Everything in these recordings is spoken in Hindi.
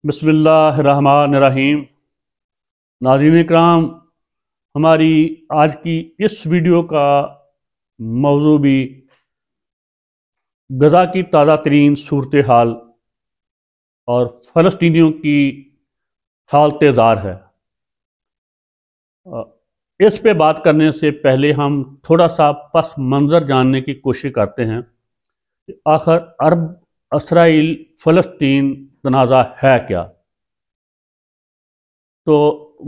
बिस्मिल्लाहिर्रहमानिर्रहीम। नाज़रीन इकराम, हमारी आज की इस वीडियो का मौजू भी गज़ा की ताज़ा तरीन सूरत हाल और फ़लस्तीनियों की हालत ज़ार है। अ, इस पे बात करने से पहले हम थोड़ा सा पस मंज़र जानने की कोशिश करते हैं कि आखिर अरब इसराइल फ़लस्तीन तनाज़ा है क्या। तो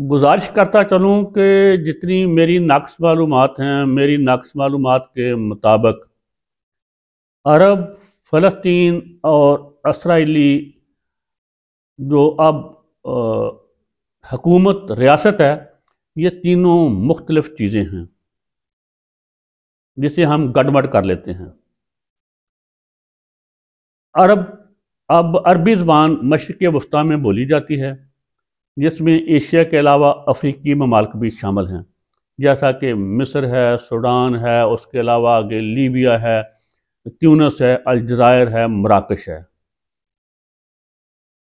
गुजारिश करता चलूँ कि जितनी मेरी नाक़स मालूमात हैं, मेरी नाक़स मालूमात के मुताबिक अरब, फ़लस्तीन और इसराइली जो अब हुकूमत रियासत है, ये तीनों मुख्तलिफ़ चीज़ें हैं जिसे हम गड़बड़ कर लेते हैं। अरब अब अरबी ज़बान मशरिक़ वस्ता में बोली जाती है, जिसमें एशिया के अलावा अफ्रीकी ममालिक भी शामिल हैं, जैसा कि मिस्र है, सूडान है, उसके अलावा आगे लीबिया है, ट्यूनिस है, अलजायर है, मराकश है।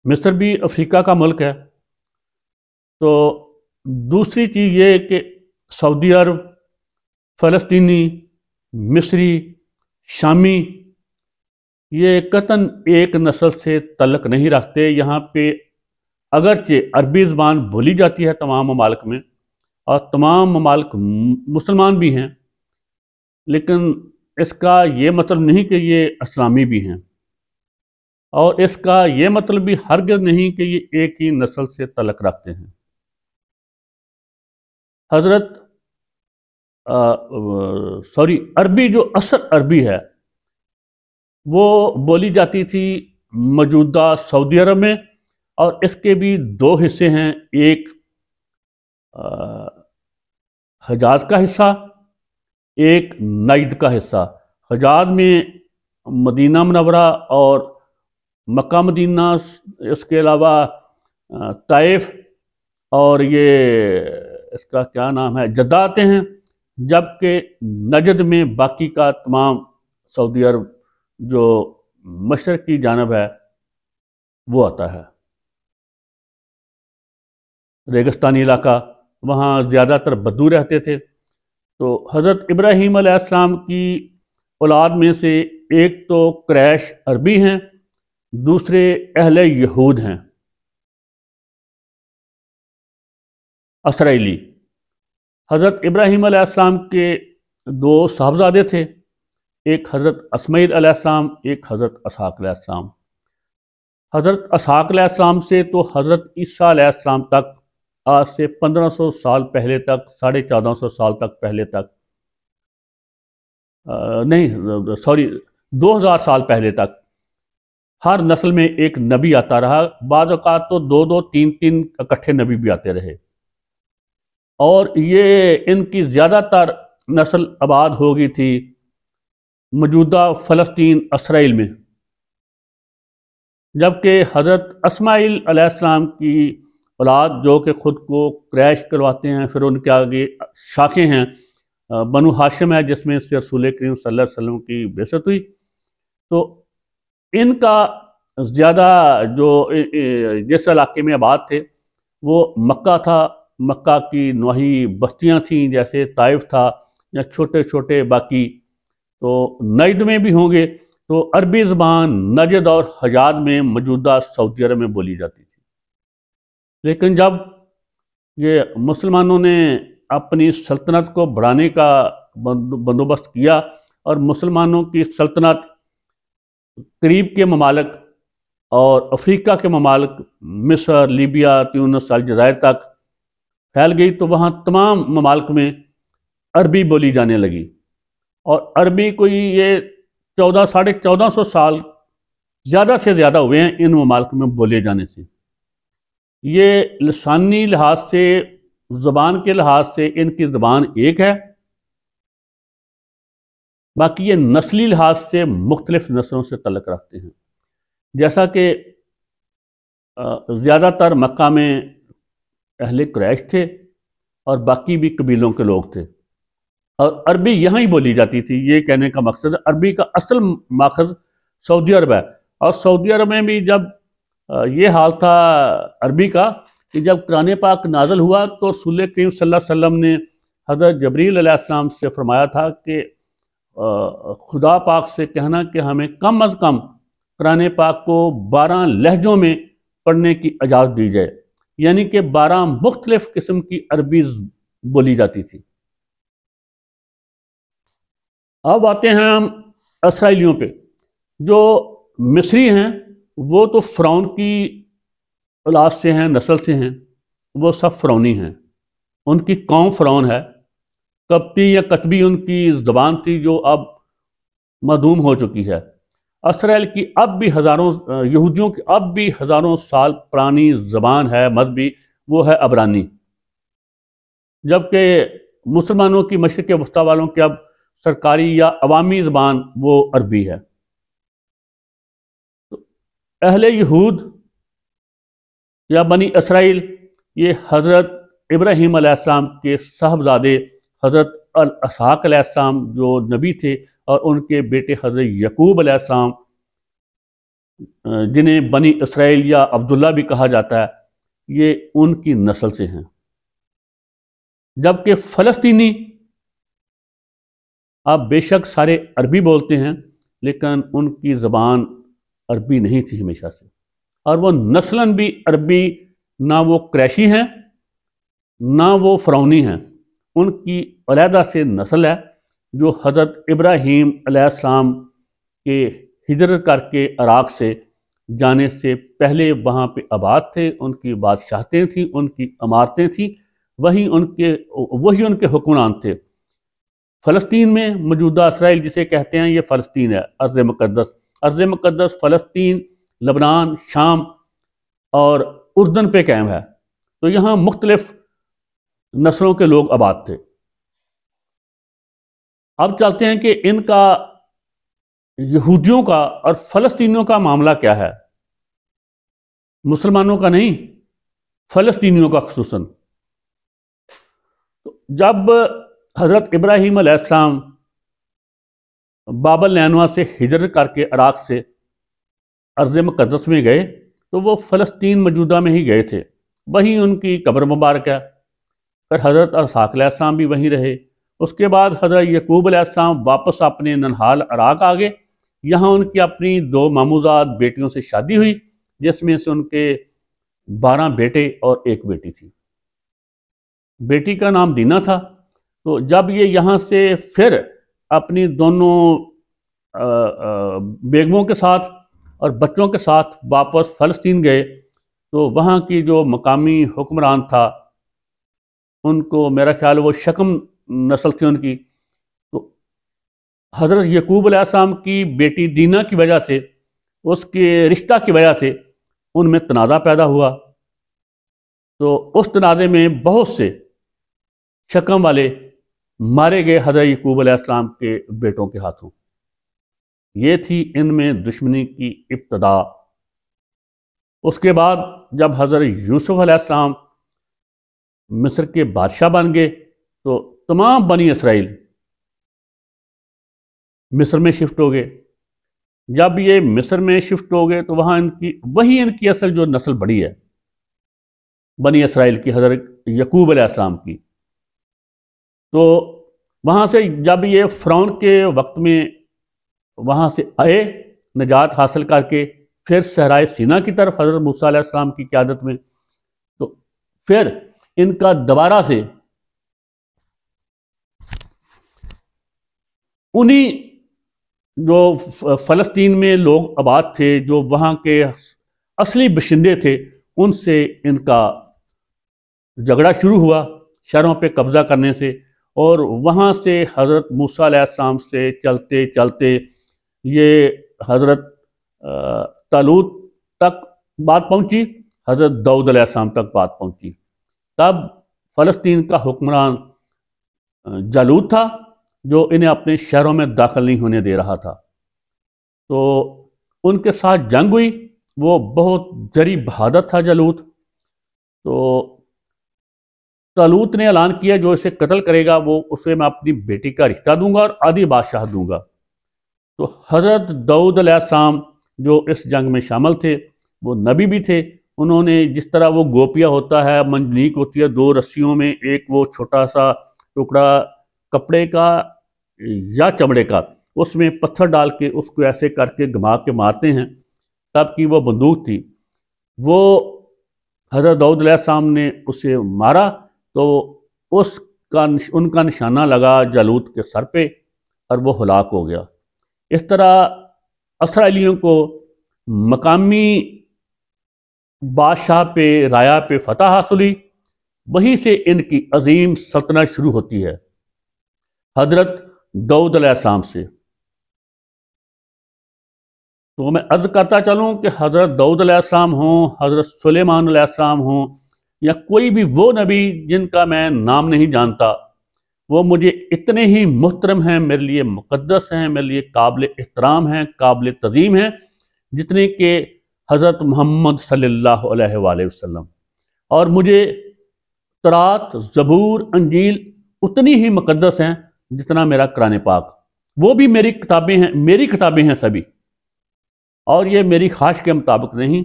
मिस्र भी अफ्रीका का मुल्क है। तो दूसरी चीज़ ये है कि सऊदी अरब, फ़लस्तीनी, मिस्री, शामी ये कतन एक नस्ल से तल्लुक़ नहीं रखते। यहाँ पे अगरचे अरबी ज़बान बोली जाती है तमाम ममालिक में और तमाम ममालिक मुसलमान भी हैं, लेकिन इसका ये मतलब नहीं कि ये इस्लामी भी हैं, और इसका ये मतलब भी हरगिज़ नहीं कि ये एक ही नस्ल से तल्लुक़ रखते हैं। हज़रत सॉरी अरबी जो असल अरबी है वो बोली जाती थी मौजूदा सऊदी अरब में, और इसके भी दो हिस्से हैं। एक हजाज का हिस्सा, एक नजद का हिस्सा। हजाज में मदीना मुनव्वरा और मक्का मदीना, इसके अलावा ताइफ और ये इसका क्या नाम है, जद्दा आते हैं। जबकि नजद में बाकी का तमाम सऊदी अरब जो मशरक़ की जानब है वो आता है। रेगिस्तानी इलाका, वहाँ ज़्यादातर बद्दू रहते थे। तो हज़रत इब्राहीम अलैहिस्सलाम की औलाद में से एक तो क्रैश अरबी हैं, दूसरे अहले यहूद हैं, इसराइली। हज़रत इब्राहीम अलैहिस्सलाम के दो साहबजादे थे, एक हज़रत इस्माईल अलैहिस्सलाम, एक हज़रत इसहाक अलैहिस्सलाम। हज़रत इसहाक अलैहिस्सलाम से तो हज़रत ईसा अलैहिस्सलाम तक, आज से 1500 साल पहले तक, 1450 साल तक पहले तक, नहीं सॉरी 2000 साल पहले तक हर नस्ल में एक नबी आता रहा। बाज़ औक़ात तो दो दो तीन तीन इकट्ठे नबी भी आते रहे, और ये इनकी ज़्यादातर नस्ल आबाद हो गई थी मौजूदा फ़लस्तीन इसराइल में। जबकि हज़रत इस्माईल अलैहिस्सलाम की औलाद जो कि ख़ुद को क्रैश करवाते हैं, फिर उनके आगे शाखें हैं, बनु हाशिम है जिसमें से रसूल करीम सल्लल्लाहु अलैहि वसल्लम की बेइज्जत हुई। तो इनका ज़्यादा जो जिस इलाके में आबाद थे वो मक्का था। मक्का की नवाही बस्तियाँ थीं, जैसे ताइफ था या छोटे छोटे बाकी। तो नजद में भी होंगे। तो अरबी ज़बान नजद और हजाज में मौजूदा सऊदी अरब में बोली जाती थी। लेकिन जब ये मुसलमानों ने अपनी सल्तनत को बढ़ाने का बंदोबस्त किया और मुसलमानों की सल्तनत करीब के ममालिक और अफ्रीका के ममालिक मिस्र, लीबिया, ट्यूनिस, अलजायर तक फैल गई, तो वहाँ तमाम ममालिक में अरबी बोली जाने लगी। और अरबी कोई ये 1400 साल ज़्यादा से ज़्यादा हुए हैं इन ममालिक में बोले जाने से। ये लसानी लिहाज से, ज़बान के लिहाज से इनकी ज़बान एक है, बाकी ये नस्ली लिहाज से मुख्तलिफ नस्लों से तल्लुक़ रखते हैं। जैसा कि ज़्यादातर मक्का में अहले कुरैश थे और बाकी भी कबीलों के लोग थे, और अरबी यहाँ ही बोली जाती थी। ये कहने का मकसद, अरबी का असल माखज़ सऊदी अरब है, और सऊदी अरब में भी जब ये हाल था अरबी का कि जब कुरान पाक नाज़िल हुआ तो रसूल करीम सल्लल्लाहु अलैहि वसल्लम ने हज़रत जबरील अलैहिस्सलाम से फरमाया था कि खुदा पाक से कहना कि हमें कम अज़ कम कुरान पाक को 12 लहजों में पढ़ने की इजाज़त दी जाए, यानी कि 12 मुख्तलिफ किस्म की अरबी बोली जाती थी। अब आते हैं हम इसराइलियों पे। जो मिस्री हैं वो तो फ़िरौन की औलाद से हैं, नस्ल से हैं, वो सब फ़िरौनी हैं। उनकी कौम फ़िरौन है। कप्ती या कतबी उनकी ज़बान थी जो अब मदूम हो चुकी है। इसराइल की अब भी हज़ारों यहूदियों की अब भी हज़ारों साल पुरानी ज़बान है मजहबी, वो है अबरानी। जबकि मुसलमानों की मशरिक़ वस्ता वालों की अब सरकारी या अवामी ज़बान वो अरबी है। तो अहले यहूद या बनी इसराइल ये हज़रत इब्राहीम अलैहिस्सलाम के साहबजादे हज़रत इसहाक अलैहिस्सलाम जो नबी थे और उनके बेटे हज़रत यकूब अलैहिस्सलाम, जिन्हें बनी इसराइल या अब्दुल्ला भी कहा जाता है, ये उनकी नस्ल से हैं। जबकि फ़लस्तीनी आप बेशक सारे अरबी बोलते हैं, लेकिन उनकी ज़बान अरबी नहीं थी हमेशा से, और वो नस्लन भी अरबी, ना वो क्रैशी हैं ना वो फ़िरौनी हैं। उनकी अलहदा से नस्ल है जो हज़रत इब्राहीम अलैहिस्सलाम के हिजरत करके इराक़ से जाने से पहले वहाँ पे आबाद थे। उनकी बादशाहतें थीं, उनकी इमारतें थीं, वही उनके हुक्मरान थे। फ़लस्तीन में मौजूदा इसराइल जिसे कहते हैं, ये फ़लस्तीन है, अर्ज़ मुक़द्दस। अर्ज़ मुक़द्दस फ़लस्तीन, लबनान, शाम और उर्दन पे कायम है। तो यहाँ मुख्तलिफ नस्लों के लोग आबाद थे। अब चलते हैं कि इनका, यहूदियों का और फ़लस्तीनियों का मामला क्या है। मुसलमानों का नहीं, फ़लस्तीनियों का खुसूसन। तो जब हज़रत इब्राहीम अलैहिस्सलाम बाबल नैनवा से हिजरत करके इराक़ से अर्ज़ मुक़द्दस में गए तो वो फ़लस्तीन मौजूदा में ही गए थे। वहीं उनकी कब्र मुबारक है। फिर हज़रत इसहाक अलैहिस्सलाम भी वहीं रहे। उसके बाद हज़रत यकूब अलैहिस्सलाम वापस अपने ननहाल इराक़ आ गए। यहाँ उनकी अपनी 2 मामूज़ात बेटियों से शादी हुई, जिसमें से उनके 12 बेटे और 1 बेटी थी। बेटी का नाम दीना था। तो जब ये यहाँ से फिर अपनी दोनों बेगमों के साथ और बच्चों के साथ वापस फ़लस्तीन गए तो वहाँ की जो मकामी हुक्मरान था, उनको मेरा ख्याल वो शकम नस्ल थी उनकी। तो हज़रत यकूब अलैहिस्सलाम की बेटी दीना की वजह से, उसके रिश्ता की वजह से उनमें तनाज़ा पैदा हुआ। तो उस तनाज़े में बहुत से शकम वाले मारे गए हज़रत यकूब अलैहिस्सलाम के बेटों के हाथों। ये थी इनमें दुश्मनी की इब्तदा। उसके बाद जब हज़रत यूसुफ अलैहिस्सलाम मिस्र के बादशाह बन गए तो तमाम बनी इसराइल मिस्र में शिफ्ट हो गए। जब ये मिस्र में शिफ्ट हो गए तो वहाँ इनकी असल जो नस्ल बड़ी है बनी इसराइल की, हज़रत यकूब अलैहिस्सलाम की। तो वहाँ से जब ये फ़िरौन के वक्त में वहाँ से आए निजात हासिल करके, फिर सहराए सीना की तरफ हज़रत मूसा अलैहिस्सलाम की क़यादत में, तो फिर इनका दोबारा से उन्हीं जो फ़लस्तीन में लोग आबाद थे, जो वहाँ के असली बशिंदे थे, उनसे इनका झगड़ा शुरू हुआ शहरों पे कब्ज़ा करने से। और वहाँ से हज़रत मूसा अलैहिस्सलाम से चलते चलते ये हज़रत तालूत तक बात पहुँची, हज़रत दाऊद अलैहिस्सलाम तक बात पहुँची। तब फ़लस्तीन का हुक्मरान जालूत था जो इन्हें अपने शहरों में दाखिल नहीं होने दे रहा था। तो उनके साथ जंग हुई। वो बहुत जरी बहादुर था जालूत। तो तालूत ने ऐलान किया जो इसे कत्ल करेगा वो उसे मैं अपनी बेटी का रिश्ता दूंगा और आधी बादशाह दूंगा। तो हज़रत दाऊद अलैहिस्सलाम जो इस जंग में शामिल थे, वो नबी भी थे। उन्होंने जिस तरह वो गोपिया होता है, मंजनीक होती है, दो रस्सियों में एक वो छोटा सा टुकड़ा कपड़े का या चमड़े का, उसमें पत्थर डाल के उसको ऐसे करके घुमा के मारते हैं, तब की वो बंदूक थी। वो हज़रत दाऊद अलैहिस्सलाम ने उसे मारा तो उसका उनका निशाना लगा जालूत के सर पे और वो हलाक हो गया। इस तरह इसराइलियों को मकामी बादशाह पे, राया पे फतह हासिल हुई। वहीं से इनकी अजीम सल्तनत शुरू होती है हजरत दाऊद अलैहिस्सलाम से। तो मैं अर्ज करता चलूँ कि हज़रत दाऊद अलैहिस्सलाम हों, हज़रत सुलेमान अलैहिस्सलाम हों, या कोई भी वो नबी जिनका मैं नाम नहीं जानता, वो मुझे इतने ही मुहतरम हैं, मेरे लिए मुक़द्दस हैं, मेरे लिए काबिल एहतराम हैं, काबिल तज़ीम हैं, जितने कि हज़रत मोहम्मद सल्लल्लाहु अलैहि वसल्लम। और मुझे तौरात, ज़बूर, अंजील उतनी ही मुक़द्दस हैं जितना मेरा कुरान पाक। वो भी मेरी किताबें हैं, मेरी किताबें हैं सभी। और ये मेरी ख्वाहिश के मुताबिक नहीं,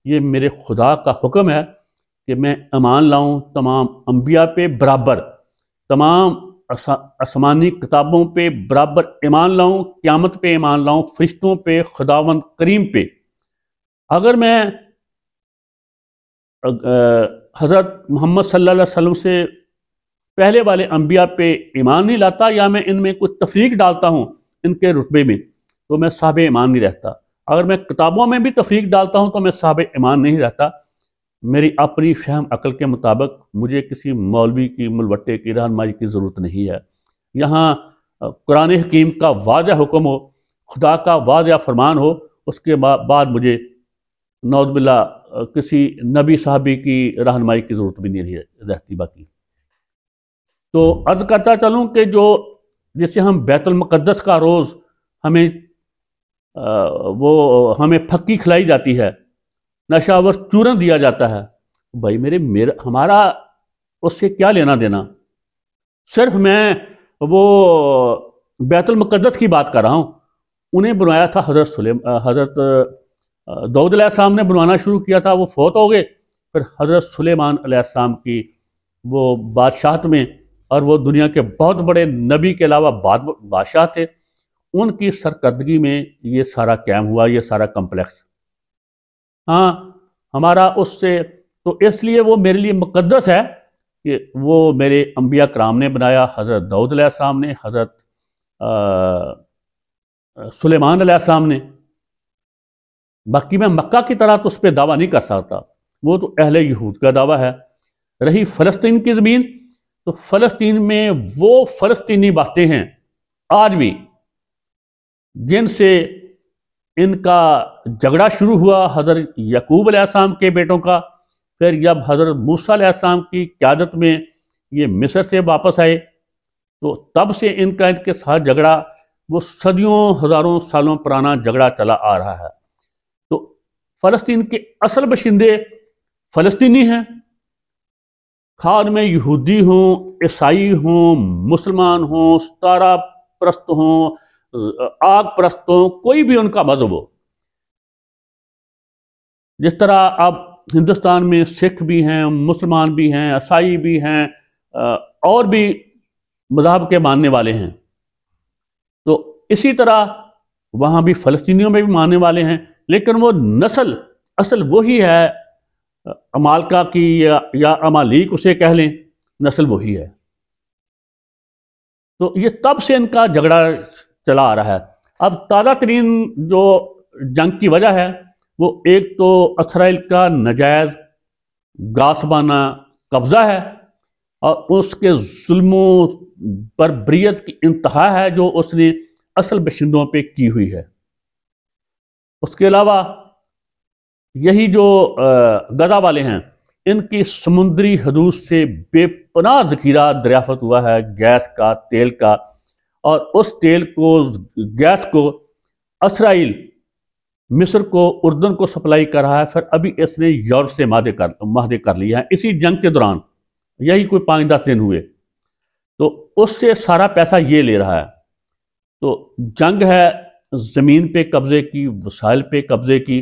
ये मेरे खुदा का हुक्म है कि मैं ईमान लाऊं तमाम अंबिया पे बराबर, तमाम आसमानी किताबों पे बराबर ईमान लाऊं, क़यामत पे ईमान लाऊं, फरिश्तों पे, खुदावंद करीम पे। अगर मैं हज़रत मोहम्मद सल्लल्लाहु अलैहि वसल्लम से पहले वाले अंबिया पे ईमान नहीं लाता, या मैं इनमें कुछ तफरीक डालता हूँ इनके रुतबे में, तो मैं साहब ईमान नहीं रहता। अगर मैं किताबों में भी तफरीक डालता हूँ तो मैं साहब ईमान नहीं रहता। मेरी अपनी फहम अकल के मुताबिक मुझे किसी मौलवी की, मुलवट्टे की रहनुमाई की ज़रूरत नहीं है। यहाँ कुरान हकीम का वाज़ह हुक्म हो, खुदा का वाज़ह फरमान हो, उसके बाद मुझे नौज़ुबिल्लाह किसी नबी साहबी की रहनुमाई की ज़रूरत भी नहीं रहती। बाकी तो अर्ज़ करता चलूँ कि जो जिसे हम बैतुल मुक़द्दस का रोज़ हमें वो हमें फक्की खिलाई जाती है, नशावर चूरन दिया जाता है, भाई मेरा हमारा उससे क्या लेना देना। सिर्फ मैं वो बैतुल मुक़द्दस की बात कर रहा हूँ। उन्हें बनवाया था हज़रत दाऊद अलैहिस्सलाम ने बनवाना शुरू किया था, वो फौत हो गए। फिर हज़रत सुलेमान अलैहिस्सलाम की वो बादशाहत में, और वो दुनिया के बहुत बड़े नबी के अलावा बादशाह थे, उनकी सरकर्दगी में ये सारा कैम हुआ, ये सारा कम्प्लेक्स। हाँ, हमारा उससे तो इसलिए वो मेरे लिए मुक़द्दस है कि वो मेरे अंबिया कराम ने बनाया, हज़रत दाऊद अलैहिस्सलाम ने, हज़रत सुलेमान अलैहिस्सलाम ने। बाकी मैं मक्का की तरह तो उस पर दावा नहीं कर सकता, वो तो अहले यहूद का दावा है। रही फ़लस्तीन की ज़मीन, तो फ़लस्तीन में वो फ़लस्तीनी बातें हैं आज भी जिनसे इनका झगड़ा शुरू हुआ हज़रत याकूब अलैहिस्सलाम के बेटों का। फिर जब हज़रत मूसा अलैहिस्सलाम की क़यादत में ये मिस्र से वापस आए, तो तब से इनके साथ झगड़ा वो सदियों हज़ारों सालों पुराना झगड़ा चला आ रहा है। तो फ़लस्तीन के असल बशिंदे फ़लस्तीनी हैं, खान में यहूदी हों, ईसाई हों, मुसलमान हों, सितारा परस्त हों, आग परस्त हों, कोई भी उनका मजहब हो। जिस तरह अब हिंदुस्तान में सिख भी हैं, मुसलमान भी हैं, ईसाई भी हैं, और भी मज़हब के मानने वाले हैं, तो इसी तरह वहाँ भी फ़लस्तीनियों में भी मानने वाले हैं, लेकिन वो नस्ल असल वही है, अमालका की या अमालीक उसे कह लें, नस्ल वही है। तो ये तब से इनका झगड़ा चला आ रहा है। अब ताज़ा तरीन जो जंग की वजह है, वो एक तो इसराइल का नाजायज़ गासबाना कब्ज़ा है, और उसके जुल्मों पर बरीयत की इंतहा है जो उसने असल बशिंदों पे की हुई है। उसके अलावा यही जो गजा वाले हैं, इनकी समुद्री हदूद से बेपनाह ज़ख़ीरा दरियाफ़त हुआ है गैस का, तेल का, और उस तेल को, गैस को इसराइल मिस्र को, उर्दन को सप्लाई कर रहा है। फिर अभी इसने यूरोप से माहदे कर लिया है इसी जंग के दौरान, यही कोई 5-10 दिन हुए, तो उससे सारा पैसा ये ले रहा है। तो जंग है ज़मीन पे कब्ज़े की, वसाइल पे कब्ज़े की,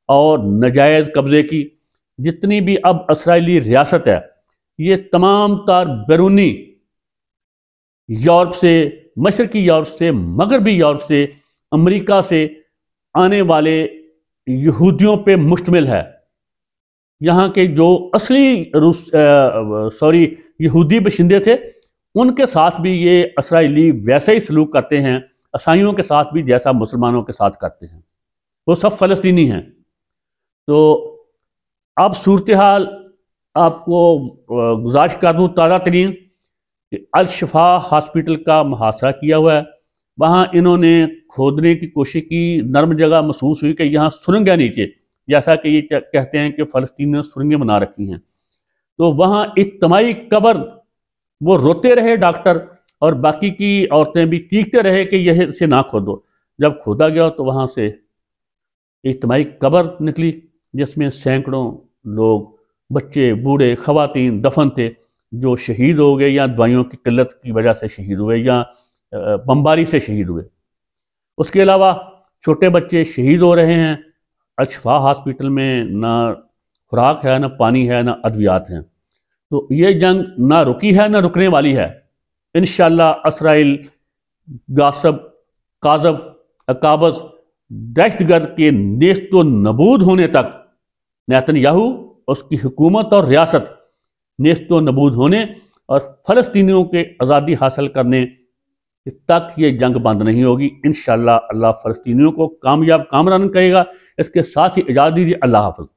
और नाजायज़ कब्ज़े की जितनी भी अब इसराइली रियासत है, ये तमाम तार बैरूनी यूरोप से, मशरकी यूरोप से, मगरबी यूरोप से, अमेरिका से आने वाले यहूदियों पे मुश्तमिल है। यहाँ के जो असली यहूदी बशिंदे थे, उनके साथ भी ये इसराइली वैसे ही सलूक करते हैं, ईसाइयों के साथ भी जैसा मुसलमानों के साथ करते हैं। वो सब फ़लस्तीनी हैं। तो अब सूरत हाल आपको गुजारिश कर दूँ ताज़ा तरीन कि अल शिफा हॉस्पिटल का मुहासरा किया हुआ है। वहाँ इन्होंने खोदने की कोशिश की, नर्म जगह महसूस हुई कि यहाँ सुरंग है नीचे, जैसा कि ये कहते हैं कि फ़लस्तीन ने सुरंगें बना रखी हैं। तो वहाँ इज्तिमाई कब्र, वो रोते रहे डॉक्टर और बाकी की औरतें भी चीखते रहे कि यह इसे ना खोदो। जब खोदा गया तो वहाँ से इज्तिमाई कब्र निकली जिसमें सैकड़ों लोग, बच्चे, बूढ़े, ख़वातीन दफन थे, जो शहीद हो गए या दवाइयों की किल्लत की वजह से शहीद हुए या बमबारी से शहीद हुए। उसके अलावा छोटे बच्चे शहीद हो रहे हैं। अल शिफा हॉस्पिटल में ना खुराक है, ना पानी है, ना अद्वियात हैं। तो ये जंग ना रुकी है, ना रुकने वाली है। इंशाअल्लाह इसराइल गासब, काजब, अकाबस, दहशतगर्द के नेस्तो नबूद होने तक, नेतन्याहू, उसकी हुकूमत और रियासत नेस्तो नबूद होने और फ़लस्तीनियों के आज़ादी हासिल करने तक ये जंग बंद नहीं होगी। इंशाअल्लाह अल्लाह फ़लस्तीनियों को कामयाब कामरान करेगा। इसके साथ ही इजाज़त दीजिए। अल्लाह हाफ़िज़।